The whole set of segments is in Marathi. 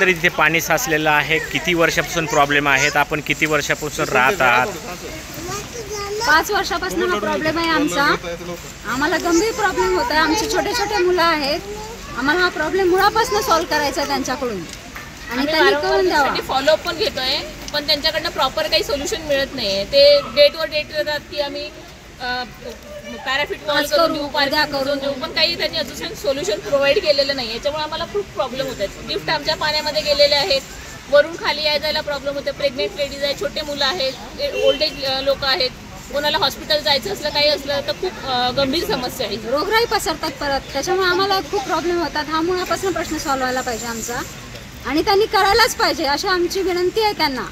तरी तिथे पाणी साचलेलं आहे. किती वर्षापासून प्रॉब्लेम आहेत? आपण किती वर्षापासून राहत आहात? 5 वर्षापासून हा प्रॉब्लेम आहे आमचा. आम्हाला गंभीर प्रॉब्लेम होत आहे. आमचे छोटे छोटे मुलं आहेत. आम्हाला हा प्रॉब्लेम मुळापासून सॉल्व्ह करायचा आहे त्यांच्याकडून आणि त्यांनी करून द्यावा. फॉलोअप पण घेतोय पण त्यांच्याकडनं प्रॉपर काही सोल्युशन मिळत नाही. ते डेटवर डेट देतात की आम्ही पॅराफिटमॉल करून देऊ, पार्द्या करून देऊ, पण काही त्यांनी अजून सोल्युशन प्रोव्हाइड केलेलं नाही. याच्यामुळे आम्हाला खूप प्रॉब्लेम होत आहेत. लिफ्ट आमच्या पाण्यामध्ये गेलेले आहेत. वरून खाली यायला प्रॉब्लेम होते. प्रेग्नेंट लेडीज आहेत, छोटे मुलं आहेत, ओल्ड एज लोक आहेत. कोणाला हॉस्पिटल जायचं असलं काही असलं तर खूप गंभीर समस्या आहे. रोगराई पसरतात परत. त्याच्यामुळे आम्हाला खूप प्रॉब्लेम होतात. हा मुळापासून प्रश्न सॉल्व्ह व्हायला पाहिजे आमचा आणि त्यांनी करायलाच पाहिजे अशी आमची विनंती आहे त्यांना.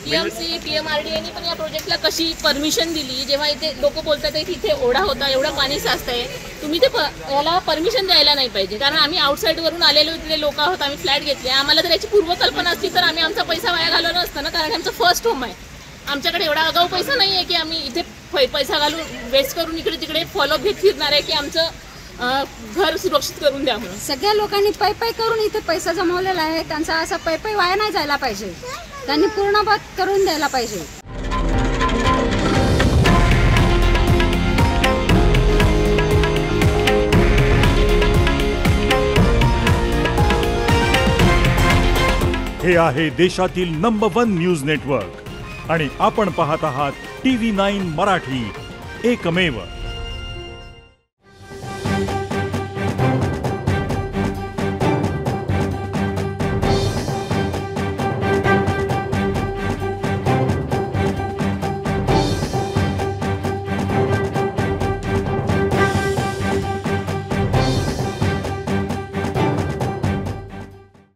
TMC PMRDA पण या प्रोजेक्टला कशी परमिशन दिली? जेव्हा इथे लोक बोलतात तिथे ओढा होता, एवढं पाणी साचतंय, तुम्ही ते याला परमिशन द्यायला नाही पाहिजे. कारण आम्ही आउटसाईडवरून आलेलो इथले लोक आहोत. आम्ही फ्लॅट घेतले. आम्हाला जर याची पूर्वकल्पना असती तर आम्ही आमचा पैसा वाया घालवला नसतं ना. कारण आमचं फर्स्ट होम आहे. आमच्याकडे एवढा आगाऊ पैसा नाही आहे की आम्ही इथे पैसा घालून वेस्ट करून इकडे तिकडे फॉलोअप घेत फिरणार आहे की आमचं घर सुरक्षित करून द्या म्हणून. सगळ्या लोकांनी पै करून इथे पैसा जमवलेला आहे. त्यांचा असा पै वाया नाही जायला पाहिजे. त्यांनी पूर्णपणे करून द्यायला पाहिजे. हे आहे देशातील नंबर 1 न्यूज नेटवर्क आणि आपण पाहत आहात TV9 मराठी, एकमेव.